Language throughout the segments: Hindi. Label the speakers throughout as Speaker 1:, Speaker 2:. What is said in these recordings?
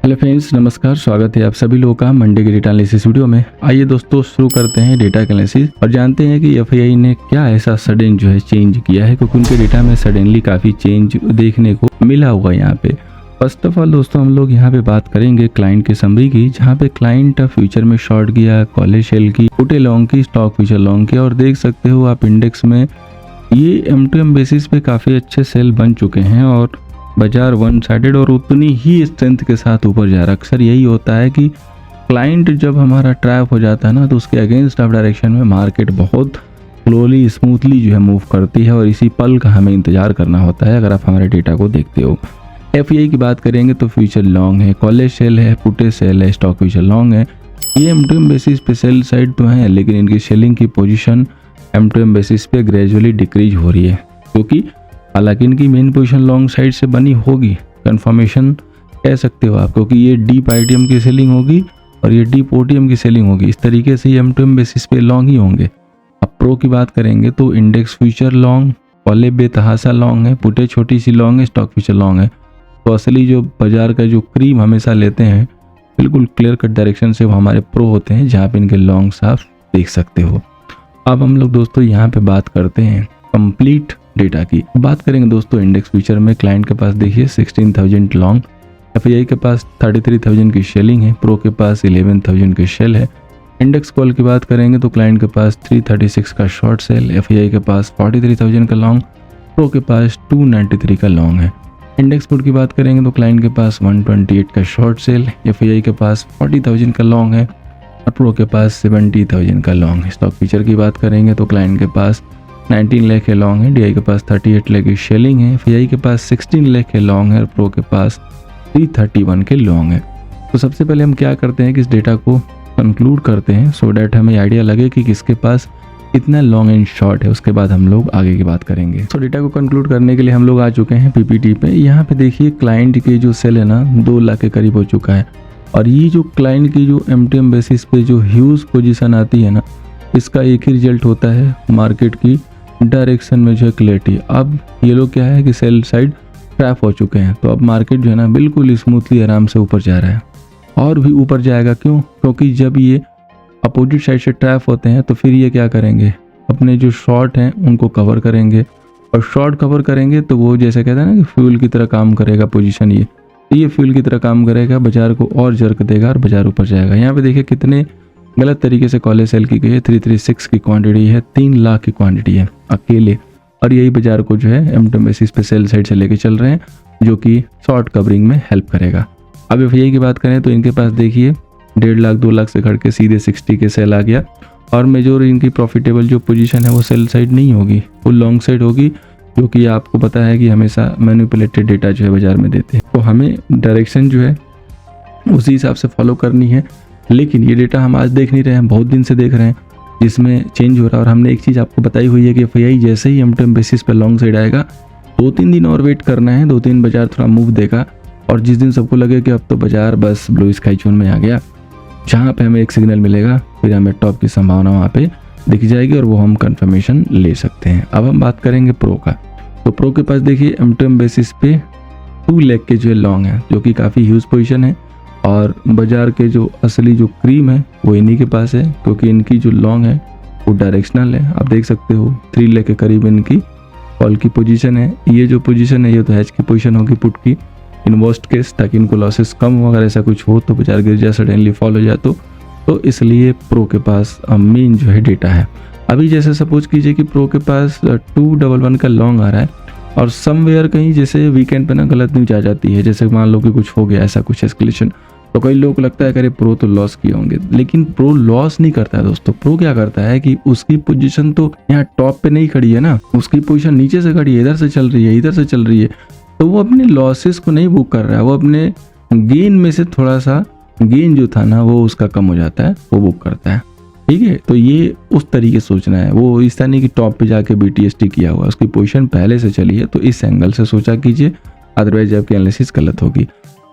Speaker 1: हेलो फ्रेंड्स, नमस्कार। स्वागत है आप सभी लोगों का मंडे के डेटा एनालिसिस वीडियो में। आइए दोस्तों शुरू करते हैं डेटा एनालिसिस और जानते हैं कि एफआईआई ने क्या ऐसा सडन चेंज किया है, क्योंकि उनके डेटा में सडनली काफ़ी चेंज देखने को मिला हुआ है यहाँ पे। फर्स्ट ऑफ ऑल दोस्तों, हम लोग यहाँ पे बात करेंगे क्लाइंट के समरी की, जहाँ पे क्लाइंट फ्यूचर में शॉर्ट किया, कॉलेज शेल की, पुटे लॉन्ग की, स्टॉक फ्यूचर लॉन्ग की, और देख सकते हो आप इंडेक्स में ये M2M बेसिस पे काफ़ी अच्छे सेल बन चुके हैं और बाजार वन साइडेड और उतनी ही स्ट्रेंथ के साथ ऊपर जा रहा है। अक्सर यही होता है कि क्लाइंट जब हमारा ट्रैप हो जाता है ना, तो उसके अगेंस्ट ऑफ डायरेक्शन में मार्केट बहुत स्लोली स्मूथली मूव करती है और इसी पल का हमें इंतजार करना होता है। अगर आप हमारे डेटा को देखते हो, एफआईआई की बात करेंगे तो फ्यूचर लॉन्ग है, कॉलेज सेल है, पुटे सेल है, स्टॉक फ्यूचर लॉन्ग है। ये M2M बेसिस पे सेल साइड तो है, लेकिन इनकी सेलिंग की पोजीशन M2M बेसिस पे ग्रेजुअली डिक्रीज हो रही है, क्योंकि हालांकि इनकी मेन पोजीशन लॉन्ग साइड से बनी होगी, कंफर्मेशन कह सकते हो आप, क्योंकि ये डीप आईटीएम की सेलिंग होगी और ये डीप ओटीएम की सेलिंग होगी। इस तरीके से ये M2M बेसिस पे लॉन्ग ही होंगे। अब प्रो की बात करेंगे तो इंडेक्स फ्यूचर लॉन्ग, कॉले बेतहासा लॉन्ग है, पुटे छोटी सी लॉन्ग है, स्टॉक फ्यूचर लॉन्ग है। तो असली जो बाजार का जो क्रीम हमेशा लेते हैं बिल्कुल क्लियर कट डायरेक्शन से, वो हमारे प्रो होते हैं, जहाँ पे इनके लॉन्ग साफ देख सकते हो। अब हम लोग दोस्तों यहाँ पे बात करते हैं कंप्लीट डेटा की। बात करेंगे दोस्तों इंडेक्स फ्यूचर में क्लाइंट के पास देखिए 16,000 लॉन्ग, एफआईआई के पास 33,000 की शेलिंग है, प्रो के पास 11,000 की शेल है। इंडेक्स कॉल की बात करेंगे तो क्लाइंट के पास 336 का शॉर्ट सेल, एफआईआई के पास 43,000 का लॉन्ग, प्रो के पास 293 का लॉन्ग है। इंडेक्स पुट की बात करेंगे तो क्लाइंट के पास 128 का शॉर्ट सेल, एफआईआई के पास 40,000 का लॉन्ग है और प्रो के पास 70,000 का लॉन्ग है। स्टॉक फीचर की बात करेंगे तो क्लाइंट के पास 19 लाख के लॉन्ग है, डीआई के पास 38 लाख की शेलिंग है, एफआईआई के पास 16 लाख के लॉन्ग है और प्रो के पास 331 के लॉन्ग है। तो सबसे पहले हम क्या करते हैं कि इस डेटा को कंक्लूड करते हैं, सो डैट हमें आइडिया लगे कि किसके पास कितना लॉन्ग एंड शॉर्ट है। उसके बाद हम लोग आगे की बात करेंगे। तो डेटा को कंक्लूड करने के लिए हम लोग आ चुके हैं पीपीटी पे। यहाँ पे देखिए क्लाइंट के जो सेल है ना 2 लाख के करीब हो चुका है, और ये जो क्लाइंट की जो M2M बेसिस पे जो ह्यूज पोजीशन आती है ना, इसका एक ही रिजल्ट होता है मार्केट की डायरेक्शन में क्लैरिटी। अब ये लोग क्या है कि सेल साइड ट्रैप हो चुके हैं, तो अब मार्केट जो है ना बिल्कुल स्मूथली आराम से ऊपर जा रहा है और भी ऊपर जाएगा। क्यों? क्योंकि जब ये अपोजिट साइड से ट्रैप होते हैं तो फिर ये क्या करेंगे, अपने जो शॉर्ट हैं उनको कवर करेंगे, और शॉर्ट कवर करेंगे तो वो जैसे कहते हैं ना कि फ्यूल की तरह काम करेगा पोजीशन। ये फ्यूल की तरह काम करेगा, बाजार को और जर्क देगा और बाजार ऊपर जाएगा। यहाँ पे देखिए कितने गलत तरीके से कॉलेज सेल की गई है। 336 की क्वांटिटी है, 3 लाख की क्वांटिटी है अकेले, और यही बाजार को जो है M2M बेसिस पे सेल साइड से लेके चल रहे हैं, जो कि शॉर्ट कवरिंग में हेल्प करेगा। अब एफआईआई की बात करें तो इनके पास देखिए 1.5 लाख 2 लाख से घट के सीधे 60 के सेल आ गया, और मेजोर इनकी प्रॉफिटेबल जो पोजीशन है वो सेल साइड नहीं होगी, वो लॉन्ग साइड होगी, जो कि आपको पता है कि हमेशा मैनिपुलेटेड डेटा जो है बाजार में देते हैं। तो हमें डायरेक्शन जो है उसी हिसाब से फॉलो करनी है। लेकिन ये डेटा हम आज देख नहीं रहे हैं, बहुत दिन से देख रहे हैं जिसमें चेंज हो रहा है। और हमने एक चीज़ आपको बताई हुई है कि एफआईआई जैसे ही M2M बेसिस पर लॉन्ग साइड आएगा 2-3 दिन और वेट करना है, 2-3 बाजार थोड़ा मूव देगा, और जिस दिन सबको लगे कि अब तो बाजार बस ब्लू स्काई जोन में आ गया, जहाँ पे हमें एक सिग्नल मिलेगा, फिर हमें टॉप की संभावना वहाँ पे दिख जाएगी और वो हम कंफर्मेशन ले सकते हैं। अब हम बात करेंगे प्रो का। तो प्रो के पास देखिए M2M बेसिस पे 2 लाख के जो लॉन्ग है, जो कि काफ़ी ह्यूज पोजीशन है, और बाजार के जो असली जो क्रीम है वो इन्हीं के पास है, क्योंकि इनकी जो लॉन्ग है वो डायरेक्शनल है। आप देख सकते हो 3 लाख के करीब इनकी कॉल की पोजीशन है। ये जो पोजीशन है ये तो हैच की पोजीशन होगी पुट की, इन वर्स्ट केस, ताकि इनको लॉसेस कम हो, अगर ऐसा कुछ हो तो बाजार गिर जाए, सडनली फॉल हो जाए तो इसलिए प्रो के पास मेन जो है डेटा है। अभी जैसे सपोज कीजिए कि प्रो के पास 211 का लॉन्ग आ रहा है, और समवेयर कहीं जैसे वीकेंड पे ना गलत न्यूज आ जाती है, जैसे मान लो कि कुछ हो गया, ऐसा कुछ एस्केलेशन, तो कई लोगों को लगता है कि अरे प्रो तो लॉस किए होंगे। लेकिन प्रो लॉस नहीं करता है दोस्तों। प्रो क्या करता है कि उसकी पोजीशन तो यहाँ टॉप पे नहीं खड़ी है ना, उसकी पोजीशन नीचे से खड़ी है, इधर से चल रही है, इधर से चल रही है, तो वो अपने लॉसेस को नहीं बुक कर रहा है, वो अपने गेन में से थोड़ा सा गेन जो था ना वो उसका कम हो जाता है, वो बुक करता है। ठीक है, तो ये उस तरीके सोचना है, वो इस तरह नहीं कि टॉप पे जाके BTST किया हुआ, उसकी पोजीशन पहले से चली है, तो इस एंगल से सोचा कीजिए, अदरवाइज आपकी एनालिसिस गलत होगी।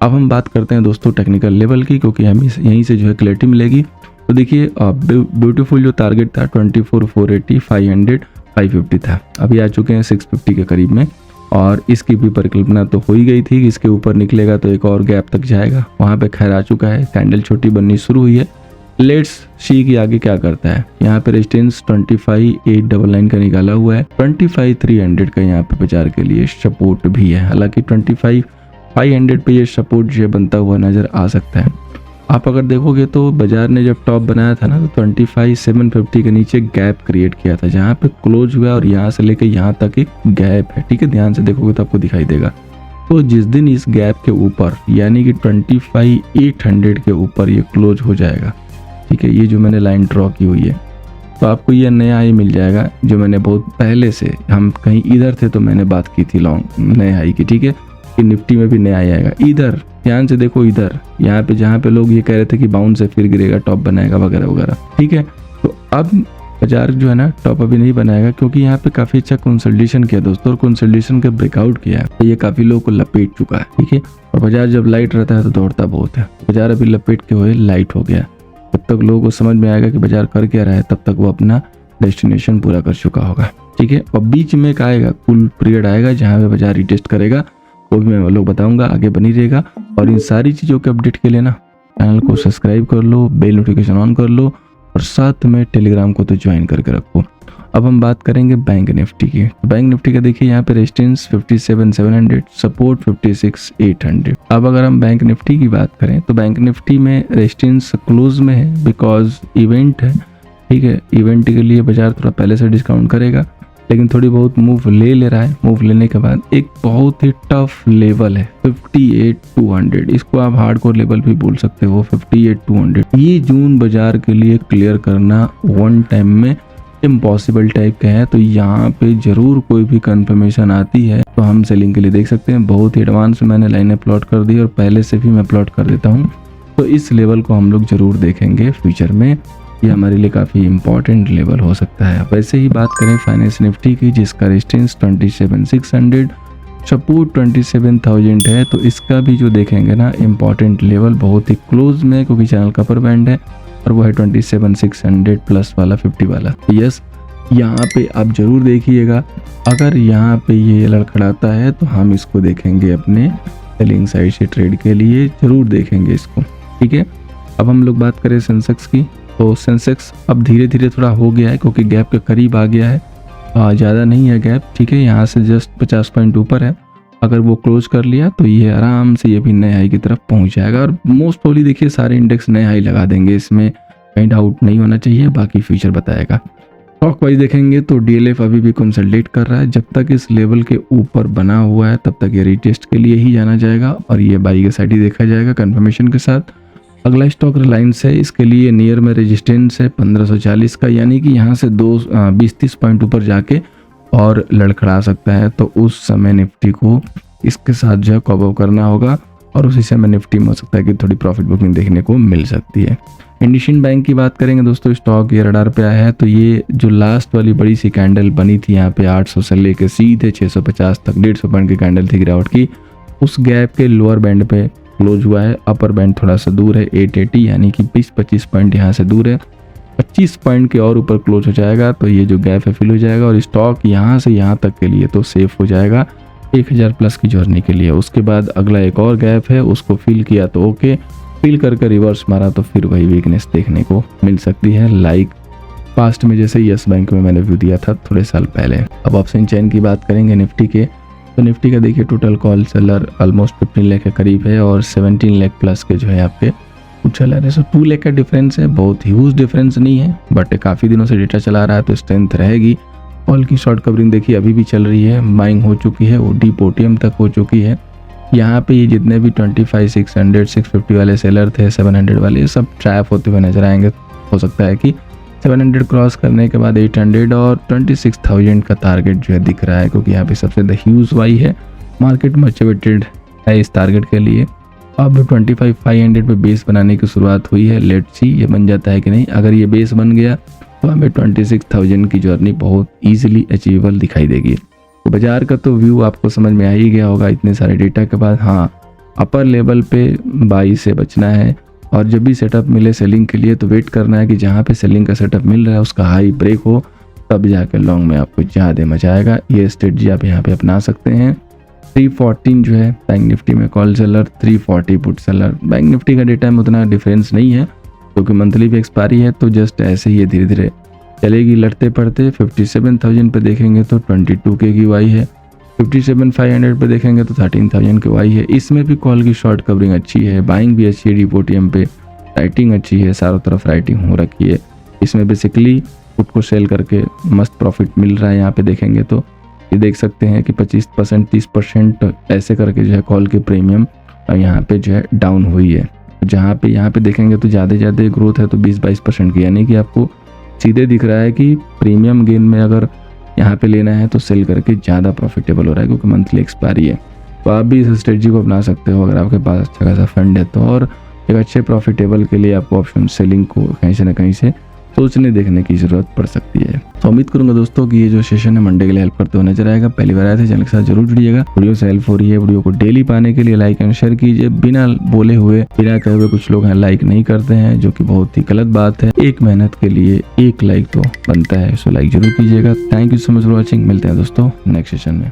Speaker 1: अब हम बात करते हैं दोस्तों टेक्निकल लेवल की, क्योंकि हमें यहीं से जो है क्लैरिटी मिलेगी। तो देखिए ब्यूटीफुल जो टारगेट था 24, 480, 500, 550 था, अभी आ चुके हैं 650 के करीब में। और इसकी भी परिकल्पना तो हो ही गई थी कि इसके ऊपर निकलेगा तो एक और गैप तक जाएगा, वहाँ पे खैर आ चुका है, कैंडल छोटी बननी शुरू हुई है। लेट्स सी कि आगे क्या करता है। यहाँ पे रेजिस्टेंस 25,899 का निकाला हुआ है, 25,300 का यहाँ पे बाजार के लिए सपोर्ट भी है। हालांकि 25,500 पे ये सपोर्ट जो बनता हुआ नजर आ सकता है। आप अगर देखोगे तो बाजार ने जब टॉप बनाया था ना तो 25,750 के नीचे गैप क्रिएट किया था, जहाँ पे क्लोज हुआ और यहाँ से लेकर यहाँ तक एक गैप है। ठीक है, ध्यान से देखोगे तो आपको दिखाई देगा। तो जिस दिन इस गैप के ऊपर यानी कि 25,800 के ऊपर ये क्लोज हो जाएगा, ठीक है, ये जो मैंने लाइन ड्रॉ की हुई है, तो आपको ये नया हाई मिल जाएगा जो मैंने बहुत पहले से, हम कहीं इधर थे तो मैंने बात की थी लॉन्ग नए हाई की। ठीक है, कि निफ्टी में भी नया हाई आएगा। इधर ध्यान से देखो, इधर यहाँ पे जहाँ पे लोग ये कह रहे थे कि बाउंस से फिर गिरेगा, टॉप बनाएगा वगैरह वगैरह। ठीक है, तो अब बाजार जो है ना टॉप अभी नहीं बनाएगा क्योंकि यहाँ पे काफी अच्छा कंसोलिडेशन किया दोस्तों, और कंसोलिडेशन का ब्रेकआउट किया है, तो ये काफी लोगों को लपेट चुका है। ठीक है, और बाजार जब लाइट रहता है तो दौड़ता बहुत है। बाजार अभी लपेट के हुए लाइट हो गया। जब तक लोगों को समझ में आएगा कि बाजार कर क्या रहा है तब तक वो अपना डेस्टिनेशन पूरा कर चुका होगा। ठीक है, और बीच में एक आएगा कूल पीरियड आएगा जहाँ पे बाजार रिटेस्ट करेगा, वो भी मैं लोग बताऊंगा, आगे बनी रहेगा। और इन सारी चीज़ों के अपडेट के लिए ना चैनल को सब्सक्राइब कर लो, बेल नोटिफिकेशन ऑन कर लो, और साथ में टेलीग्राम को तो ज्वाइन करके रखो। अब हम बात करेंगे बैंक निफ्टी की। तो बैंक निफ्टी का देखिए यहाँ पे रेजिस्टेंस 57,700, सपोर्ट 56,800। अब अगर हम बैंक निफ्टी की बात करें तो बैंक निफ्टी में रेजिस्टेंस क्लोज में है बिकॉज इवेंट है। ठीक है, इवेंट के लिए बाजार थोड़ा पहले से डिस्काउंट करेगा, लेकिन थोड़ी बहुत मूव ले रहा है। मूव लेने के बाद एक बहुत ही टफ लेवल है 58,200, इसको आप हार्डकोर लेवल भी बोल सकते हो। 58,200 ये जून बाजार के लिए क्लियर करना वन टाइम में इम्पॉसिबल टाइप का है। तो यहाँ पे जरूर कोई भी कंफर्मेशन आती है तो हम सेलिंग के लिए देख सकते हैं। बहुत ही एडवांस मैंने लाइनें प्लॉट कर दी और पहले से भी मैं प्लॉट कर देता हूँ, तो इस लेवल को हम लोग जरूर देखेंगे फ्यूचर में, ये हमारे लिए काफ़ी इंपॉर्टेंट लेवल हो सकता है। वैसे ही बात करें फाइनेंस निफ्टी की, जिसका रेजिस्टेंस 27,600, सपोर्ट 27,000 है, तो इसका भी जो देखेंगे ना इम्पॉर्टेंट लेवल बहुत ही क्लोज में, क्योंकि चैनल का अपर बैंड है और वो है 27,600 प्लस वाला 50 वाला। यस, यहाँ पे आप जरूर देखिएगा, अगर यहाँ पे ये लड़खड़ाता है तो हम इसको देखेंगे अपने सेलिंग साइड से ट्रेड के लिए, जरूर देखेंगे इसको। ठीक है, अब हम लोग बात करें सेंसेक्स की, तो सेंसेक्स अब धीरे धीरे थोड़ा हो गया है क्योंकि गैप के करीब आ गया है, ज़्यादा नहीं है गैप। ठीक है, यहाँ से जस्ट 50 पॉइंट ऊपर है, अगर वो क्लोज कर लिया तो ये आराम से ये भी नए हाई की तरफ पहुँच जाएगा। और मोस्ट प्रोबेबली देखिए सारे इंडेक्स नए हाई लगा देंगे, इसमें कहीं डाउट नहीं होना चाहिए, बाकी फ्यूचर बताएगा। स्टॉक वाइज देखेंगे तो डीएलएफ अभी भी कंसोलिडेट कर रहा है, जब तक इस लेवल के ऊपर बना हुआ है तब तक ये रिटेस्ट के लिए ही जाना जाएगा और ये बाई के साइड ही देखा जाएगा कंफर्मेशन के साथ। अगला स्टॉक रिलायंस है, इसके लिए नियर में रेजिस्टेंस है 1540 का, यानी कि यहाँ से 20-30 पॉइंट ऊपर जाके और लड़खड़ा सकता है, तो उस समय निफ्टी को इसके साथ जो है कॉप अप करना होगा और उसी समय निफ्टी में हो सकता है कि थोड़ी प्रॉफिट बुकिंग देखने को मिल सकती है। इंडियन बैंक की बात करेंगे दोस्तों, स्टॉक ये रडार पे आया है, तो ये जो लास्ट वाली बड़ी सी कैंडल बनी थी यहाँ पे 800 से लेके सीधे 650 तक 150 पॉइंट की कैंडल थी गिरावट की, उस गैप के लोअर बैंड पे क्लोज हुआ है। अपर बैंड थोड़ा सा दूर है 880, यानी कि 20-25 पॉइंट यहाँ से दूर है, 25 पॉइंट के और ऊपर क्लोज हो जाएगा तो ये जो गैप है फिल हो जाएगा और स्टॉक यहाँ से यहाँ तक के लिए तो सेफ हो जाएगा 1000 प्लस की जर्नी के लिए। उसके बाद अगला एक और गैप है, उसको फिल किया तो ओके, फिल करके रिवर्स मारा तो फिर वही वीकनेस देखने को मिल सकती है, लाइक पास्ट में जैसे यस बैंक में मैंने व्यू दिया था थोड़े साल पहले। अब ऑप्शन चेन की बात करेंगे निफ्टी के, तो निफ्टी का देखिए total call seller almost 15 lakh के करीब है और 17 लाख प्लस के जो है आपके सेलर है। सो 2 लाख का डिफरेंस है, बहुत ह्यूज डिफरेंस नहीं है, बट काफ़ी दिनों से डेटा चला रहा है तो स्ट्रेंथ रहेगी। कॉल की शॉर्ट कवरिंग देखिए अभी भी चल रही है, बाइंग हो चुकी है, वो डीप ओटीएम तक हो चुकी है। यहाँ पे ये जितने भी 25,600, 650 वाले सेलर थे, 700 वाले, ये सब ट्रैप होते हुए नजर आएंगे। हो सकता है कि 700 क्रॉस करने के बाद 800 और 26,000 का टारगेट जो है दिख रहा है, क्योंकि यहाँ पे सबसे द ह्यूज वाई है, मार्केट मोटिवेटेड है इस टारगेट के लिए। अब 25,500 पे बेस बनाने की शुरुआत हुई है, लेट्स सी ये बन जाता है कि नहीं। अगर ये बेस बन गया तो हमें 26,000 की जर्नी बहुत ईजिली अचीवेबल दिखाई देगी। तो बाजार का तो व्यू आपको समझ में आ ही गया होगा इतने सारे डेटा के बाद। हाँ, अपर लेवल पे बाई से बचना है और जब भी सेटअप मिले सेलिंग के लिए तो वेट करना है कि जहाँ पे सेलिंग का सेटअप मिल रहा है उसका हाई ब्रेक हो, तब जाकर लॉन्ग में आपको ज़्यादा मजा आएगा। ये स्ट्रेटजी आप यहाँ पे अपना सकते हैं। 314 जो है बैंक निफ्टी में call seller, 340 put seller. Bank Nifty का डेटा में उतना डिफरेंस नहीं है क्योंकि मंथली भी एक्सपायरी है, तो जस्ट ऐसे ही धीरे धीरे चलेगी लड़ते पड़ते। 57,000 पे देखेंगे तो 22K की वाई है, 57,500 पे देखेंगे तो 13,000 की वाई है। इसमें भी कॉल की शॉर्ट कवरिंग अच्छी है, बाइंग भी अच्छी है, डिपोटियम पे राइटिंग अच्छी है, चारों तरफ राइटिंग हो रखी है। इसमें बेसिकली पुट को सेल करके मस्त प्रॉफिट मिल रहा है। यहाँ पे देखेंगे तो ये देख सकते हैं कि 25% 30% ऐसे करके जो है कॉल के प्रीमियम यहाँ पे जो है डाउन हुई है। जहाँ पे यहाँ पे देखेंगे तो ज़्यादा ग्रोथ है तो 20-22% की, यानी कि आपको सीधे दिख रहा है कि प्रीमियम गेन में अगर यहाँ पे लेना है तो सेल करके ज़्यादा प्रॉफिटेबल हो रहा है क्योंकि मंथली एक्सपायरी है। तो आप भी इस स्ट्रेटजी को अपना सकते हो अगर आपके पास अच्छा खासा फंड है तो। और एक अच्छे प्रॉफिटेबल के लिए आपको ऑप्शन सेलिंग को कहीं से ना कहीं से सोचने देखने की जरूरत पड़ सकती है। तो उम्मीद करूंगा दोस्तों कि ये जो सेशन है मंडे के लिए हेल्प करते हुए नजर आएगा। पहली बार आए थे चैनल के साथ जरूर जुड़िएगा, वीडियो से हेल्प हो रही है। वीडियो को डेली पाने के लिए लाइक एंड शेयर कीजिए। बिना बोले हुए बिना कहे हुए कुछ लोग हैं लाइक नहीं करते हैं, जो कि बहुत ही गलत बात है। एक मेहनत के लिए एक लाइक तो बनता है, सो लाइक जरूर कीजिएगा। Thank you so much for watching. मिलते हैं दोस्तों नेक्स्ट सेशन में।